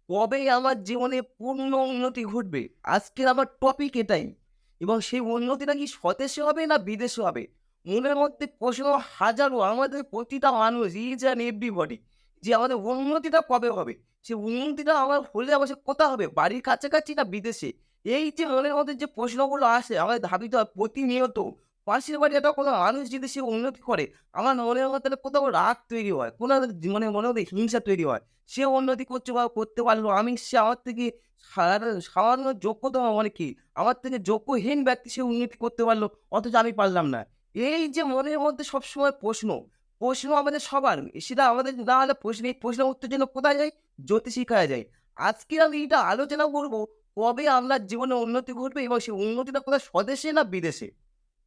কবে আমার জীবনে পূর্ণ উন্নতি ঘটবে? আজকের আমার টপিক এটাই। এবং সেই উন্নতিটা কি স্বদেশে হবে না বিদেশে হবে? মনের মধ্যে প্রশ্ন হাজারো, আমাদের প্রতিটা মানুষ each and everybody, যে আমাদের উন্নতিটা কবে হবে? সেই উন্নতিটা আমার হলে আবার সে কোথায় হবে? বাড়ির কাছাকাছি না বিদেশে? এই যে মনের মধ্যে যে প্রশ্নগুলো আসে আমাদের ধাবিত হয় প্রতিনিয়ত। পাশের বাড়ির একটা কোনো মানুষ যদি সে উন্নতি করে, আমার মনের মধ্যে একটা কোথাও রাগ তৈরি হয়। কোনো মানে মনের মধ্যে হিংসা তৈরি হয়। সে উন্নতি করছে বা করতে পারলো। সে আমার থেকে সামান্য যোগ্যতম, মানে কি, আমার থেকে যোগ্যহীন ব্যক্তি সে উন্নতি করতে পারলো, অথচ আমি পারলাম না। এই যে মনের মধ্যে সবসময় প্রশ্ন আমাদের সবার। সেটা আমাদের না হলে এই প্রশ্নের উত্তর জন্য কোথায় যাই? জ্যোতিষীখায় যাই। আজকে আমি এটা আলোচনা করব, কবে আপনার জীবনে উন্নতি ঘটবে এবং সেই উন্নতিটা কোথায়, স্বদেশে না বিদেশে?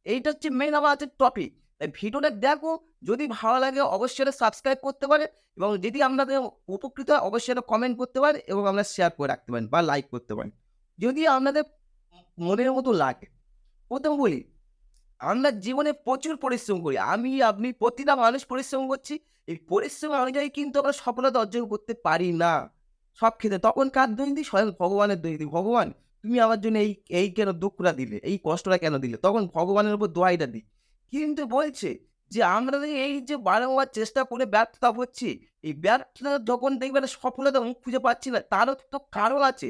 এইটা হচ্ছে মেইন আমার আজকের টপিক। তাই ভিডিওটা দেখো, যদি ভালো লাগে অবশ্যই এটা সাবস্ক্রাইব করতে পারেন এবং যদি আপনাদের উপকৃত হয় অবশ্যই এটা কমেন্ট করতে পারেন এবং আপনারা শেয়ার করে রাখতে পারেন বা লাইক করতে পারেন। যদি আপনাদের মনের মতো লাগে। ১ম বলি, আমরা জীবনে প্রচুর পরিশ্রম করি। আপনি প্রতিটা মানুষ পরিশ্রম করছি। এই পরিশ্রম অনুযায়ী কিন্তু আমরা সফলতা অর্জন করতে পারি না। সব ক্ষেত্রে তখন কার দোষ দিই? স্বয়ং ভগবানের দোষ দিই। ভগবান, তুমি আমার জন্য এই কেন দুঃখটা দিলে? এই কষ্টটা কেন দিলে? তখন ভগবানের উপর দোহাইটা দিই। কিন্তু বলছে যে আমরা যে এই যে বারংবার চেষ্টা করে ব্যর্থতা হচ্ছি, এই ব্যর্থতা যখন দেখবেন সফলতার মুখ খুঁজে পাচ্ছি না, তারও তো কারণ আছে।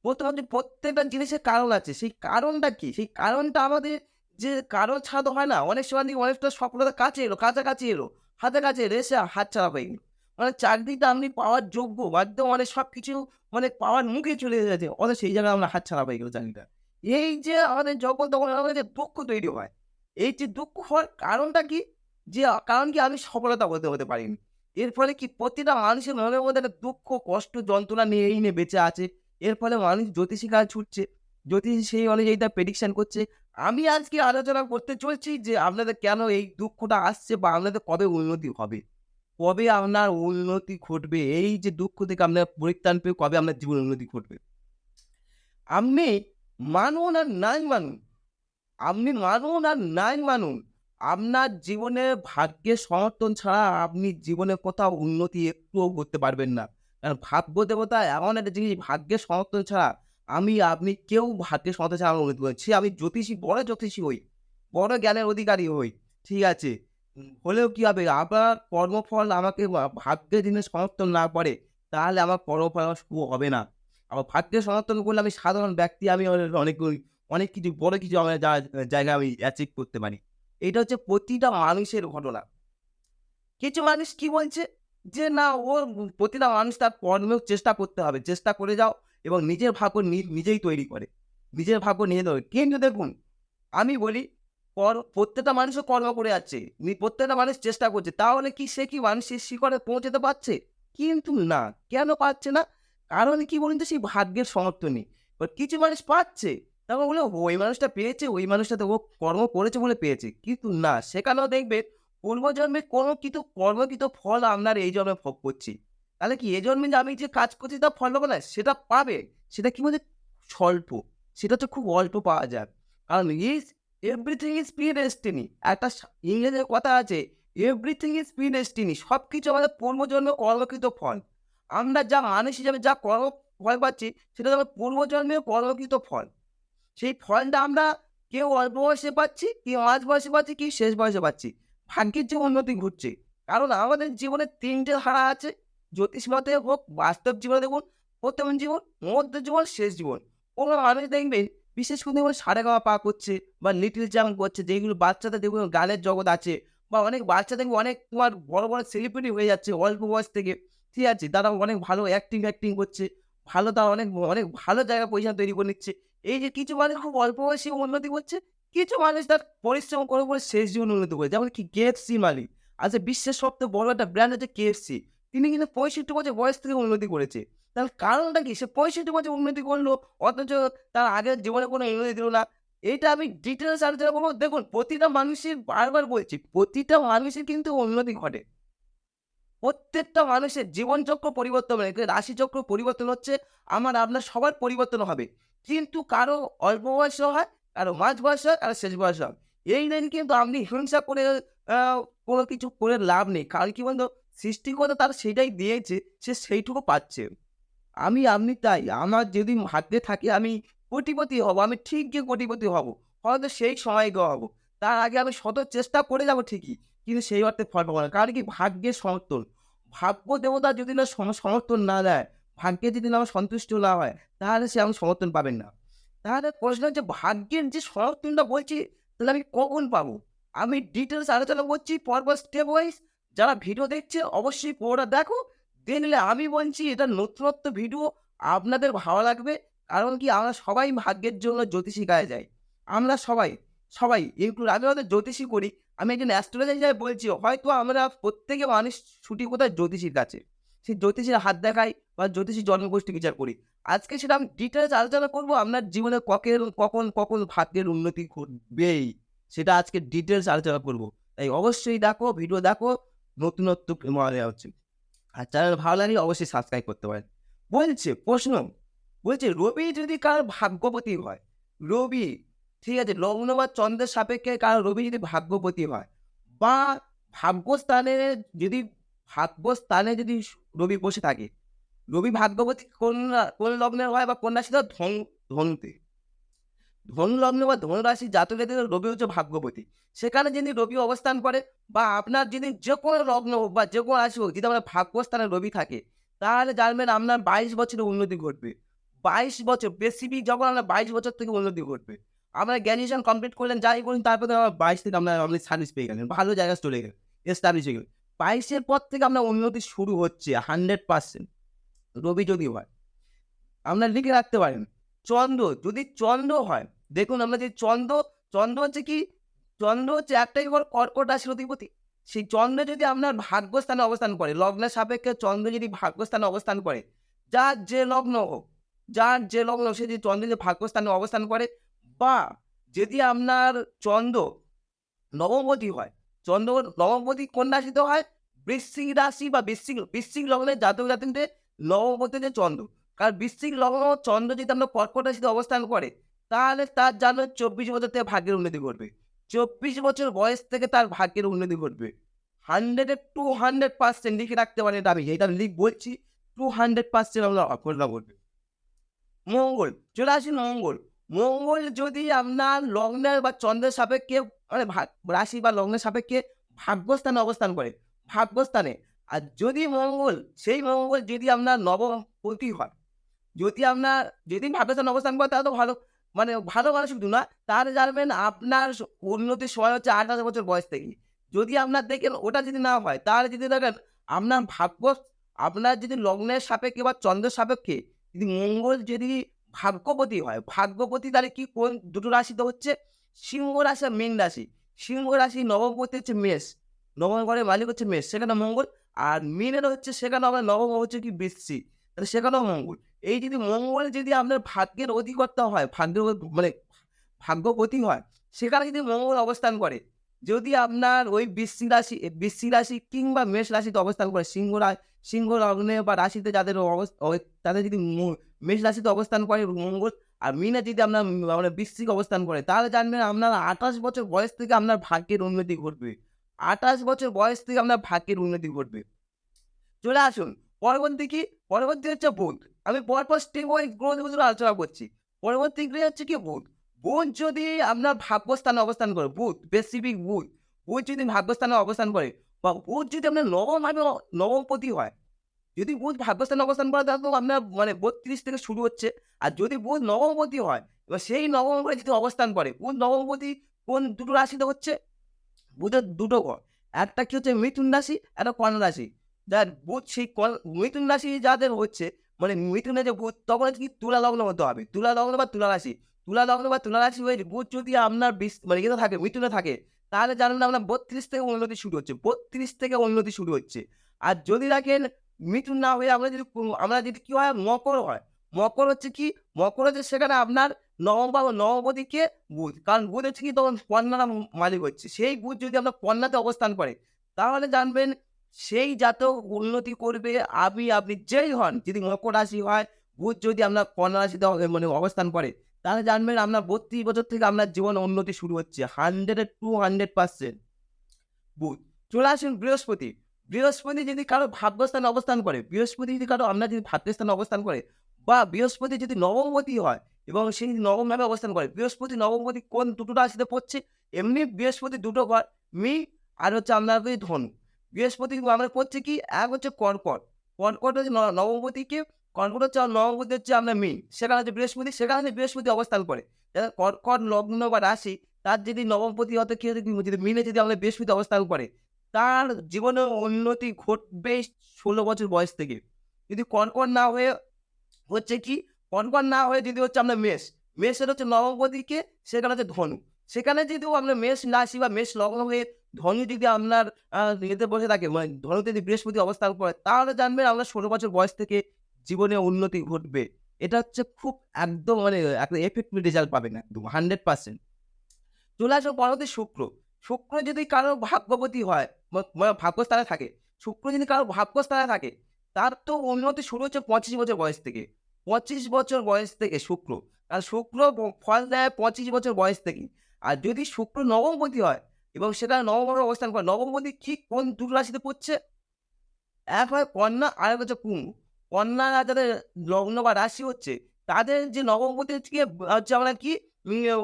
প্রথমত প্রত্যেকটা জিনিসের কারণ আছে। সেই কারণটা কি? সেই কারণটা আমাদের যে কারণ ছাড়া তো হয় না। অনেক সময় দেখি অনেকটা সফলতা কাছে এলো, কাছাকাছি এলো, হাতের কাছে এসে হাতছাড়া হয়ে গেল। মানে চাকরিটা আপনি পাওয়ার যোগ্য, একদম মানে সবকিছু মানে পাওয়ার মুখে চলে এসেছে। অথচ সেই জায়গায় আমরা হাতছাড়া হয়ে গেল চাকরিটা। এই যে আমাদের যখন তখন আমাদের যে দুঃখ তৈরি হয়। এই যে দুঃখ হওয়ার কারণটা কি? যে কারণ কি, আমি সফলতা হতে পারিনি। এর ফলে কি প্রতিটা মানুষের মনের মধ্যে একটা দুঃখ, কষ্ট, যন্ত্রণা নিয়ে বেঁচে আছে। এর ফলে মানুষ জ্যোতিষীর কাছে ছুটছে। জ্যোতিষী সেই অনুযায়ী তার প্রেডিকশন করছে। আমি আজকে আলোচনা করতে চলছি যে আপনাদের কেন এই দুঃখটা আসছে বা আপনাদের কবে উন্নতি হবে? কবে আপনার উন্নতি ঘটবে? এই যে দুঃখ থেকে আপনার পরিত্রাণ পেয়ে কবে আপনার জীবনে উন্নতি ঘটবে? আপনি মানুন আর নাই মানুন, আপনি মানুন আর নাই মানুন, আপনার জীবনে ভাগ্যের সমর্থন ছাড়া আপনি জীবনে কোথাও উন্নতি একটুও করতে পারবেন না। কারণ ভাগ্য দেবতা এমন একটা জিনিস, ভাগ্যের সমর্থন ছাড়া আপনি কেউ ভাগ্যের সমর্থন ছাড়া উন্নতি করে। সে আমি জ্যোতিষী, বড় জ্যোতিষী হই, বড় জ্ঞানের অধিকারী হই। ঠিক আছে? হলেও কি হবে? আমার কর্মফল আমাকে ভাগ্যের জিনিস সমর্থন না করে, তাহলে আমার কর্মফল আমার শুভ হবে না। আমার ভাগ্যের সমর্থন করলে আমি সাধারণ ব্যক্তি, আমি অনেক কিছু বড় কিছু আমার জায়গায় আমি অ্যাচিভ করতে পারি। এটা হচ্ছে প্রতিটা মানুষের ঘটনা। কিছু মানুষ কি বলছে? যে না, প্রতিটা মানুষ তার কর্মেও চেষ্টা করতে হবে। চেষ্টা করে যাও এবং নিজের ভাগ্য নিজেই তৈরি করে। নিজের ভাগ্য নিজে তৈরি। কিন্তু দেখুন, আমি বলি, প্রত্যেকটা মানুষও কর্ম করে যাচ্ছে। প্রত্যেকটা মানুষ চেষ্টা করছে। তাহলে কি সে কি মানুষের শিখরে পৌঁছাতে পারছে? কিন্তু না। কেন পারছে না? কারণ কি বলুন তো? সেই ভাগ্যের সমর্থন নেই। এবার কিছু মানুষ পাচ্ছে। তারপর বলে ওই মানুষটা পেয়েছে, ওই মানুষটা তো ও কর্ম করেছে বলে পেয়েছে। কিন্তু না, সেখানেও দেখবেন পূর্বজন্মে কর্মকৃত ফল আপনার এই জন্মে ভোগ করছি। তাহলে কি এ জন্মে যে আমি যে কাজ করছি তার ফল পাবো না? সেটা পাবে। সেটা কি বলে? স্বল্প। সেটা তো খুব অল্প পাওয়া যায়। কারণ এভরিথিং ইজ প্রি-ডেস্টিনি। একটা ইংরেজিতে কথা আছে, এভরিথিং ইজ প্রি-ডেস্টিনি। সবকিছু আমাদের পূর্বজন্মে কর্মকৃত ফল। আমরা যা মানুষ হিসাবে যা ফল পাচ্ছি, সেটা আমাদের পূর্বজন্মের কর্মকৃত ফল। সেই ফলটা আমরা কেউ অল্প বয়সে পাচ্ছি, কেউ মাঝ বয়সে পাচ্ছি, কেউ শেষ বয়সে পাচ্ছি। ভাগ্যের যে উন্নতি ঘটছে। কারণ আমাদের জীবনে ৩ টে ধারা আছে। জ্যোতিষ মতে হোক, বাস্তব জীবনে দেখুন, ১ম জীবন, মধ্য জীবন, শেষ জীবন। কোনো মানুষ দেখবেন বিশেষ করে দেখবেন সারেগামা পা করছে বা লিটল চ্যাম্প করছে, যেগুলো বাচ্চাদের দেখবেন গানের জগৎ আছে, বা অনেক বাচ্চা দেখবে অনেক তোমার বড় সেলিব্রিটি হয়ে যাচ্ছে অল্প বয়স থেকে। ঠিক আছে? তারা অনেক ভালো অ্যাক্টিং করছে। ভালো, তারা অনেক ভালো জায়গায় পজিশন তৈরি করে নিচ্ছে। এই যে কিছু মানুষ খুব অল্প বয়সে উন্নতি করছে, কিছু মানুষ তার পরিশ্রম করে শেষ জীবনে উন্নতি করে। যেমন কি KFC মালিক। আচ্ছা, বিশ্বের সবথেকে বড় একটা ব্র্যান্ড হচ্ছে KFC। তিনি কিন্তু ৬৫ বছর বয়স থেকে উন্নতি করেছে। তার কারণটা কি? সে ৬৫ বছর উন্নতি করলো, অথচ তার আগের জীবনে কোনো উন্নতি দিল না। এইটা আমি ডিটেইলস আলোচনা করব। দেখুন, প্রতিটা মানুষের, বারবার বলছি, প্রতিটা মানুষের কিন্তু উন্নতি ঘটে। প্রত্যেকটা মানুষের জীবনচক্র পরিবর্তন হয়। রাশিচক্র পরিবর্তন হচ্ছে, আমার আপনার সবার পরিবর্তন হবে। কিন্তু কারো অল্প বয়সে হয়, কারো মাঝ বয়সে হয়, কারো শেষ বয়সে হয়। এই দিন কিন্তু আপনি হিংসা করে আ কোনো কিছু করে লাভ নেই। কারণ কি বলুন তো? সৃষ্টিকর্তা তার সেটাই দিয়েছে, সে সেইটুকু পাচ্ছে। আপনি তাই। আমার যদি ভাগ্যে থাকে আমি কোটিপতি হব। আমি ঠিক গিয়ে কোটিপতি হব। হয়তো সেই সময় গিয়ে হব। তার আগে আমি শত চেষ্টা করে যাব ঠিকই। কিন্তু সেই অর্থে ফল পাবো না। কারণ কি ভাগ্যের সমর্থন। ভাগ্য দেবতা যদি না সমর্থন না দেয়, ভাগ্যে যদি না আমার সন্তুষ্ট না হয়, তাহলে সে আমার সমর্থন পাবেন না। তাহলে প্রশ্ন হচ্ছে ভাগ্যের যে সমর্থনটা বলছি, তাহলে আমি কখন পাবো? আমি ডিটেইলস আলোচনা করছি পরপর স্টেপ ওয়াইজ। যারা ভিডিও দেখছে অবশ্যই পুরোটা দেখো। দেখলে আমি বলছি এটা নতুনত্ব ভিডিও আপনাদের ভালো লাগবে। কারণ কি আমরা সবাই ভাগ্যের জন্য জ্যোতিষী গায়ে যাই। আমরা সবাই ইনক্লুড আমি হয়তো জ্যোতিষী করি। আমি একজন অ্যাস্ট্রোলজার হিসাবে বলছি হয়তো আমরা প্রত্যেকে মানুষ ছুটি কোথায় জ্যোতিষীর কাছে। সেই জ্যোতিষীর হাত দেখাই বা জ্যোতিষী জন্মকুষ্টি বিচার করি। আজকে সেটা আমি ডিটেইলস আলোচনা করব আপনার জীবনে কখন ভাগ্যের উন্নতি ঘটবেই। সেটা আজকে ডিটেইলস আলোচনা করব। তাই অবশ্যই দেখো, ভিডিও দেখো, নতুনত্ব মনে হচ্ছে। আর চ্যানেল ভালো লাগলে অবশ্যই সাবস্ক্রাইব করতে পারেন। বলছে প্রশ্ন, বলছে রবি যদি কারোর ভাগ্যপতি হয়, রবি ঠিক আছে লগ্ন বা চন্দ্রের সাপেক্ষে কারো রবি যদি ভাগ্যপতি হয় বা ভাগ্যস্থানে যদি ভাগ্যস্থানে যদি রবি বসে থাকে, রবি ভাগ্যপতি কোন লগ্নের হয় বা কোন রাশিতে ধনুতে। ধনু লগ্ন বা ধনু রাশির জাতকদের রবি হচ্ছে ভাগ্যপতি। সেখানে যদি রবি অবস্থান করে বা আপনার যদি যে কোনো লগ্ন হোক বা যে কোনো রাশি হোক যদি আপনার ভাগ্যস্থানে রবি থাকে, তাহলে জানবেন আপনার 22 বছরের উন্নতি ঘটবে। 22 বছর স্পেসিফিক যখন আপনার 22 বছর থেকে উন্নতি ঘটবে। আপনার গ্র্যাজুয়েশন কমপ্লিট করলেন, যাই করুন তারপরে আমার 22 থেকে আপনি সার্ভিস পেয়ে গেলেন। ভালো জায়গায় চলে গেলেন। এস্টাবলিশ হয়ে গেলেন। 22 এর পর থেকে আপনার উন্নতি শুরু হচ্ছে 100% রবি যদি হয়। আপনারা লিখে রাখতে পারেন। চন্দ্র, যদি চন্দ্র হয়, দেখুন আমরা যে চন্দ্র হচ্ছে কি? চন্দ্র হচ্ছে একটাই ঘর কর্কট রাশির অধিপতি। সেই চন্দ্র যদি আপনার ভাগ্যস্থানে অবস্থান করে, লগ্নের সাপেক্ষে চন্দ্র যদি ভাগ্যস্থানে অবস্থান করে, যার যে লগ্ন হোক, যার যে লগ্ন সে যদি চন্দ্র যদি ভাগ্যস্থানে অবস্থান করে বা যদি আপনার চন্দ্র নবমপতি হয়, চন্দ্র নবমপতি কোন রাশিতে হয়? বৃশ্চিক রাশি বা বৃশ্চিক লগ্নের জাতক-জাতিকাদের নবমপতিতে চন্দ্র। কারণ বৃশ্চিক লগ্ন চন্দ্র যদি আপনার কর্কট রাশিতে অবস্থান করে, তাহলে তার জানবেন 24 বছর থেকে ভাগ্যের উন্নতি ঘটবে। 24 বছর বয়স থেকে তার ভাগ্যের উন্নতি ঘটবে। 100 এ 200% লিখে রাখতে পারেন এটা আমি বলছি 200% আপনার ঘটনা ঘটবে। মঙ্গল, চলে আসি মঙ্গল। মঙ্গল যদি আপনার লগ্নের বা চন্দ্রের সাপেক্ষে মানে রাশি বা লগ্নের সাপেক্ষে ভাগ্যস্থানে অবস্থান করে, ভাগ্যস্থানে। আর যদি মঙ্গল, সেই মঙ্গল যদি আপনার নবমপতি হয়, যদি ভাগ্যস্থানে অবস্থান করে তাহলে তো ভালো। মানে ভালো মানে শুধু না, তাহলে জানবেন আপনার উন্নতির সময় হচ্ছে 28 বছর বয়স থেকে। যদি আপনার দেখেন ওটা যদি না হয়, তাহলে যদি দেখেন আপনার আপনার যদি লগ্নের সাপেক্ষে বা চন্দ্রের সাপেক্ষে যদি মঙ্গল যদি ভাগ্যপতি হয়, ভাগ্যপতি তাহলে কি কোন দুটো রাশিতে হচ্ছে? সিংহ রাশি আর মীন রাশি। সিংহ রাশি নবমপতি হচ্ছে মেষ। নবম ঘরের মালিক হচ্ছে মেষ, সেখানে মঙ্গল। আর মীনের হচ্ছে সেখানে আমার নবম হচ্ছে কি বৃশ্চিক। তাহলে সেখানেও মঙ্গল। এই যদি মঙ্গল যদি আপনার ভাগ্যের অধিকর্তা হয়, মানে ভাগ্যপতি হয়, সেখানে যদি মঙ্গল অবস্থান করে, যদি আপনার ওই বৃশ্চিক রাশি কিংবা মেষ রাশিতে অবস্থান করে, সিংহ লগ্নে বা রাশিতে যাদের তাদের যদি মেষ রাশিতে অবস্থান করে মঙ্গল, আর মিনে যদি আপনার মানে বৃশ্চিক অবস্থান করে, তাহলে জানবেন আপনার 28 বছর বয়স থেকে আপনার ভাগ্যের উন্নতি ঘটবে। 28 বছর বয়স থেকে আপনার ভাগ্যের উন্নতি ঘটবে। চলে আসুন পরবর্তী কি? পরবর্তী হচ্ছে বুধ। আমি পরপর স্টেপ ওয়াইজ গ্রহগুলো আলোচনা করছি। পরবর্তী গ্রহ হচ্ছে কি বুধ। বুধ যদি আপনার ভাগ্যস্থানে অবস্থান করে, বুধ স্পেসিফিক বুধ, বুধ যদি ভাগ্যস্থানে অবস্থান করে বা বুধ যদি আপনার নবমপতি হয়, যদি বুধ ভাগ্যস্থানে অবস্থান করে তাহলে তো আপনার মানে 32 থেকে শুরু হচ্ছে। আর যদি বুধ নবমপতি হয়, এবার সেই নবম ঘরে যদি অবস্থান করে, বুধ নবমপতি কোন দুটো রাশিতে হচ্ছে? বুধের দুটো ঘর। একটা কি হচ্ছে মিথুন রাশি, একটা কন্যা রাশি। বুধ সেই মিথুন রাশি যাদের হচ্ছে মানে মিথুনে যে বুধ তখন হচ্ছে কি তুলা লগ্ন হতে হবে। তুলা লগ্ন বা তুলা রাশি। তুলা লগ্ন বা তুলা রাশি হয়ে বুধ যদি আপনার মানে ইয়েতে থাকে, মিথুনে থাকে, তাহলে জানেন আপনার 32 থেকে উন্নতি শুরু হচ্ছে। 32 থেকে উন্নতি শুরু হচ্ছে। আর যদি দেখেন মিথুন না হয়ে আমরা যদি কি হয় মকর হয়। মকর হচ্ছে কি? মকর হচ্ছে সেখানে আপনার নবমপতিকে বুধ। কারণ বুধ হচ্ছে কি তখন কন্যার মালিক হচ্ছে। সেই বুধ যদি আপনার কন্যাতে অবস্থান করে, তাহলে জানবেন সেই জাতক উন্নতি করবে। আপনি যেই হন, যদি মকর রাশি হয়, বুধ যদি আপনার কন্যা রাশিতে মানে অবস্থান করে, তাহলে জানবেন আপনার 32 বছর থেকে আপনার জীবনে উন্নতি শুরু হচ্ছে। 100 এ 200% বুধ। চলে আসুন বৃহস্পতি। বৃহস্পতি যদি কারো ভাগ্যস্থানে অবস্থান করে, বৃহস্পতি যদি কারো আপনার যদি ভাগ্যস্থানে অবস্থান করে, বা বৃহস্পতি যদি নবমপতি হয় এবং সে যদি নবমভাবে অবস্থান করে, বৃহস্পতি নবমপতি কোন দুটো রাশিতে পড়ছে? এমনি বৃহস্পতি দুটো ঘর, মীন আর হচ্ছে আপনার ওই ধনু। বৃহস্পতি আমরা পড়ছে কি? এক হচ্ছে কর্কট। কর্কট হচ্ছে নবমপতিকে, কর্কট হচ্ছে নবমপতি হচ্ছে আপনার মীন। সেখানে হচ্ছে বৃহস্পতি, সেখানে বৃহস্পতি অবস্থান করে। যারা কর্কট লগ্ন বা রাশি, তার যদি নবমপতি হতে কি হচ্ছে, যদি মীনে যদি আমাদের বৃহস্পতি অবস্থান করে, তার জীবনে উন্নতি ঘটবে ১৬ বছর বয়স থেকে। যদি কর্কট না হয়ে হচ্ছে কি, কর্কট না হয়ে যদি হচ্ছে আপনার মেষ, মেষের হচ্ছে নবমপতিকে, সেখানে হচ্ছে ধনু। সেখানে যদিও আপনার মেষ রাশি বা মেষ লগ্ন হয়ে ধনু যদি আপনার ইয়েতে বসে থাকে, মানে ধনুতে যদি বৃহস্পতি অবস্থান করে, তাহলে জানবেন আপনার ১৬ বছর বয়স থেকে জীবনে উন্নতি ঘটবে। এটা হচ্ছে খুব একদম মানে একটা এফেক্টিভ রেজাল্ট পাবেন একদম 100%। চলে আসবো পরবর্তী শুক্র। শুক্র যদি কারো ভাগ্যবতী হয়, ভাগ্যস্থানে থাকে, শুক্র যদি কারো ভাগ্যস্থানে থাকে, তার তো উন্নতি শুরু হচ্ছে ২৫ বছর বয়স থেকে। ২৫ বছর বয়স থেকে শুক্র। আর শুক্র ফল দেয় ২৫ বছর বয়স থেকে। আর যদি শুক্র নবমপতি হয় এবং সেটা নবমভাবে অবস্থান করে, নবমপতি ঠিক কোন দুটো রাশিতে পড়ছে? এক হয় কন্যা, আরেক হচ্ছে কুম্ভ। কন্যা যাদের লগ্ন বা রাশি হচ্ছে, তাদের যে নবমপতি হচ্ছে গিয়ে হচ্ছে আপনার কি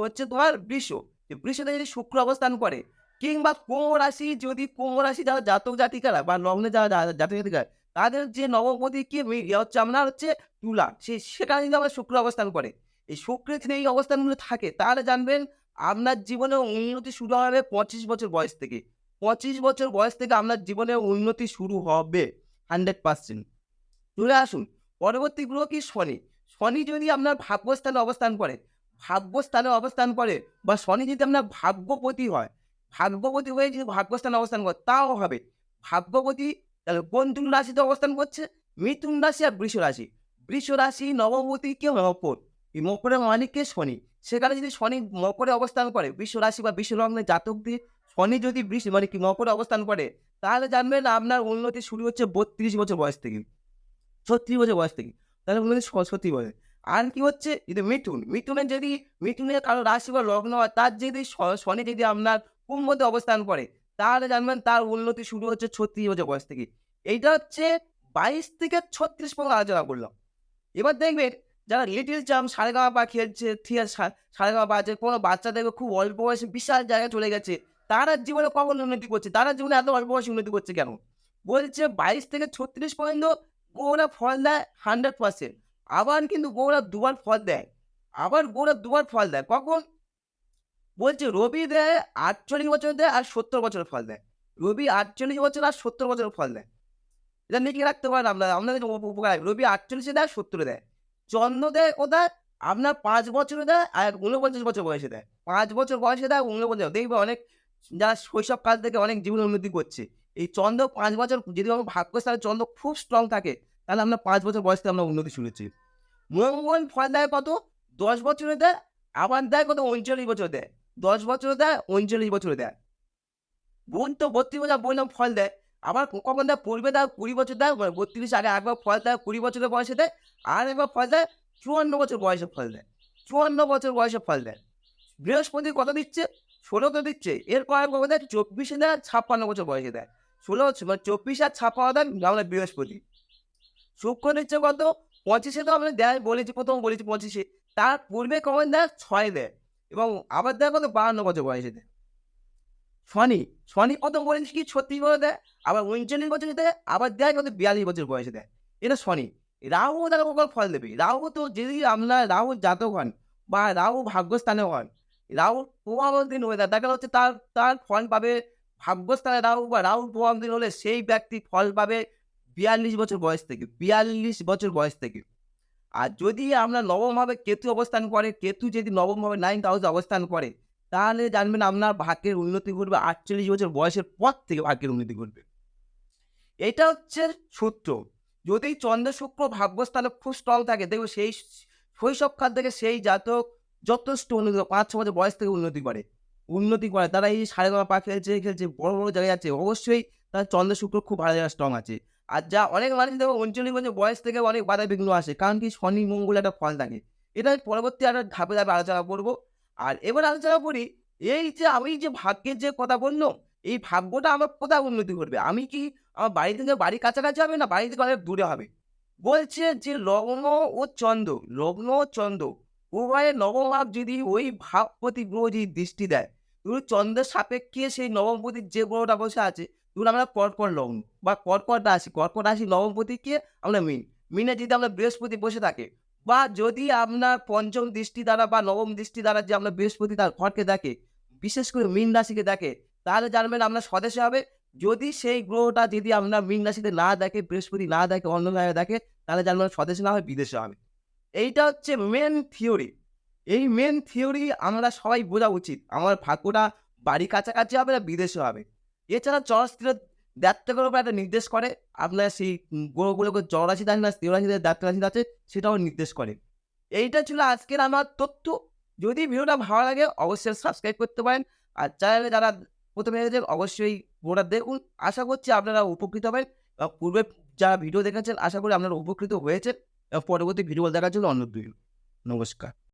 হচ্ছে তোমার বৃষ। বৃষতে যদি শুক্র অবস্থান করে, কিংবা কুম্ভ রাশি, যদি কুম্ভ রাশি যারা জাতক জাতিকারা বা লগ্নে যারা জাতক জাতিকারা, তাদের যে নবমপতি কি হচ্ছে আপনার হচ্ছে তুলা, সেখানে যদি আমার শুক্র অবস্থান করে, এই শুক্রের যদি এই অবস্থানগুলো থাকে, তাহলে জানবেন আপনার জীবনে উন্নতি শুরু হবে ২৫ বছর বয়স থেকে। ২৫ বছর বয়স থেকে আপনার জীবনে উন্নতি শুরু হবে 100%। চলে আসুন পরবর্তী গ্রহ কি? শনি। শনি যদি আপনার ভাগ্যস্থানে অবস্থান করে, ভাগ্যস্থানে অবস্থান করে, বা শনি যদি আপনার ভাগ্যপতি হয়, ভাগ্যপতি হয়ে যদি ভাগ্যস্থানে অবস্থান করে, তাও হবে। ভাগ্যপতি তাহলে কোন ২ রাশিতে অবস্থান করছে? মিথুন রাশি আর বৃষ রাশি। বৃষ রাশি নবমপতি কে? মকর। এই মকরের মালিক কে? শনি। সেখানে যদি শনি মকরে অবস্থান করে, বৃষ রাশি বা বৃষ লগ্নের জাতকদের শনি যদি মানে কি মকরে অবস্থান করে, তাহলে জানবেন আপনার উন্নতি শুরু হচ্ছে ৩২ বছর বয়স থেকে। ৩৬ বছর বয়স থেকে। তাহলে উনি ৩৬ বছর। আর কি হচ্ছে? যদি মিথুন, মিথুনের কারো রাশি বা লগ্ন হয়, তার যদি শনি যদি আপনার কুম্ভতে অবস্থান করে, তাহলে জানবেন তার উন্নতি শুরু হচ্ছে ৩৬ বছর বয়স থেকে। এইটা হচ্ছে ২২ থেকে ৩৬ পর্যন্ত আলোচনা করলাম। এবার দেখবেন যারা লিটল চ্যাম্প, সারেগামাপা খেলছে, ঠিক আছে, সারেগামাপা আছে, কোনো বাচ্চা দেখবে খুব অল্প বয়সে বিশাল জায়গায় চলে গেছে। তারা জীবনে কখন উন্নতি করছে? তারা জীবনে এত অল্প বয়সে উন্নতি করছে কেন? বলছে ২২ থেকে ৩৬ পর্যন্ত গৌড়া ফল দেয় 100%। আবার কিন্তু গৌড়া দুবার ফল দেয়। আবার গৌড়া দুবার ফল দেয়। কখন? বলছে রবি দেয় ৪৮ বছর দেয় আর ৭০ বছরের ফল দেয়। রবি ৪৮ বছর আর ৭০ বছরের ফল দেয়। এটা লিখে রাখতে পারেন আপনারা। আপনাদের উপকার। রবি ৪৮ এ দেয়, ৭০ এ দেয়। চন্দ্র দেয় কোথায়? আপনার ৫ বছরে দেয় আর ৪৯ বছর বয়সে দেয়। ৫ বছর বয়সে দেয়, ৪৯ দেখবে অনেক যারা শৈশবকাল থেকে অনেক জীবনে উন্নতি করছে। এই চন্দ্র ৫ বছর যদি আমার ভাগ্যস্থানে চন্দ্র খুব স্ট্রং থাকে, তাহলে আমরা ৫ বছর বয়স থেকে আমরা উন্নতি শুরু হচ্ছি। মঙ্গল ফল দেয় কত? ১০ বছরে দেয়, আবার দেয় কত? ৩৯ বছরে দেয়। ১০ বছরে দেয়, ৩৯ বছরে দেয়। বোন তো ৩২ বছর বললাম ফল দেয়। আবার কখন দেয়? পূর্বে দেয় ২০ বছর দেয়, ৩২ আগে একবার ফল দেয় ২০ বছরের বয়সে দেয়। আর একবার ফল দেয় ৫৪ বছর বয়সে ফল দেয়। ৫৪ বছর বয়সে ফল দেয়। বৃহস্পতি কত দিচ্ছে? ১৬ তো দিচ্ছে। এরপর কবে দেয়? ২৪ এ দেয়, ৫৬ বছর বয়সে দেয়। ১৬ মানে ২৪ আর ৫৬ দেয় আমাদের বৃহস্পতি। শুক্র দিচ্ছে কত? ২৫ এ তো আমরা দেয় বলেছি, ১ম বলেছি ২৫ এ। তার পূর্বে কখন দেয়? ৬ দেয়। এবং আবার দেয় কত? ৫২ বছর বয়সে দেয়। শনি, শনি কত বলেছি কি ৩৬ বছর দেয়, আবার ৩৯ বছরে দেয়, আবার দেয় কত? ৪২ বছর বয়সে দেয়। এটা শনি। রাহু দেখো কখন ফল দেবে। রাহু তো যদি আপনার রাহু জাতক হন বা রাহু ভাগ্যস্থানে হন, রাহুর প্রভাবাধীন হয়ে যায়। দেখা যাচ্ছে তার তার ফল পাবে ভাগ্যস্থানে রাহু বা রাহুর প্রভাবাধীন হলে সেই ব্যক্তি ফল পাবে ৪২ বছর বয়স থেকে। ৪২ বছর বয়স থেকে। আর যদি আমরা নবমভাবে কেতু অবস্থান করে, কেতু যদি নবমভাবে 9th হাউসে অবস্থান করে, তাহলে জানবেন আপনার ভাগ্যের উন্নতি ঘটবে ৪৮ বছর বয়সের পর থেকে ভাগ্যের উন্নতি ঘটবে। এটা হচ্ছে সূত্র। যদি চন্দ্র শুক্র ভাগ্যস্থানে খুব স্ট্রং থাকে, দেখবে সেই শৈশবকাল থেকে সেই জাতক যথেষ্ট উন্নতি ৫-৬ বছর বয়স থেকে উন্নতি করে। তারা এই সারেগামাপা খেলছে, বড়, বড় জায়গায় যাচ্ছে। অবশ্যই তার চন্দ্র শুক্র খুব ভালো জায়গায় স্ট্রং আছে। আর যা অনেক মানুষ দেখবে ৩৯ বছর বয়স থেকে অনেক বাধা বিঘ্ন আসে। কারণ কি? শনি মঙ্গল একটা ফল থাকে। এটা পরবর্তী একটা ধাপে, ধাপে আলোচনা করব। আর এবার আলোচনা করি এই যে আমি যে ভাগ্যের যে কথা বললাম, এই ভাগ্যটা আমার কোথায় উন্নতি করবে? আমি কি আমার বাড়ি থেকে বাড়ির কাছাকাছি হবে না বাড়ি থেকে অনেক দূরে হবে। বলছে যে লগ্ন ও চন্দ্র উভয়ের নবম ভাব যদি ওই ভাবপতি গ্রহ যদি দৃষ্টি দেয়, ধরুন চন্দ্রের সাপেক্ষে সেই নবমপতির যে গ্রহটা বসে আছে, ধরুন আমরা কর্কট লগ্ন বা কর্কট রাশি নবমপতিকে আমরা মিনে যদি আমরা বৃহস্পতি বসে থাকে, বা যদি আপনার পঞ্চম দৃষ্টি দ্বারা বা নবম দৃষ্টি দ্বারা যে আমরা বৃহস্পতি তার ঘরকে দেখে, বিশেষ করে মীন রাশিকে দেখে, তাহলে জানবেন আপনার স্বদেশে হবে। যদি সেই গ্রহটা যদি আপনার মীন রাশিতে না দেখে, বৃহস্পতি না দেখে, অন্য জায়গায় দেখে, তাহলে জানবেন স্বদেশে না হয় বিদেশে হবে। এইটা হচ্ছে মেন থিওরি। এই মেন থিওরি আমরা সবাই বোঝা উচিত। আমার ভাগ্যটা বাড়ির কাছাকাছি হবে না বিদেশে হবে। এছাড়া জলস্থিরের দ্ব্যর্থের উপর একটা নির্দেশ করে। আপনার সেই গ্রহগুলোকে জলরাশিতে আছে না স্থির রাশিতে দ্ব্যর্থ আছে সেটাও নির্দেশ করে। এইটা ছিল আজকের আমার তথ্য। যদি ভিডিওটা ভালো লাগে অবশ্যই সাবস্ক্রাইব করতে পারেন। আর চ্যানেলে যারা ১ম এ এসেছেন অবশ্যই পুরোটা দেখুন। আশা করছি আপনারা উপকৃত হবেন। পূর্বে যারা ভিডিও দেখেছেন আশা করি আপনারা উপকৃত হয়েছেন। পরবর্তী ভিডিও দেখার জন্য অনুরোধ রইল। নমস্কার।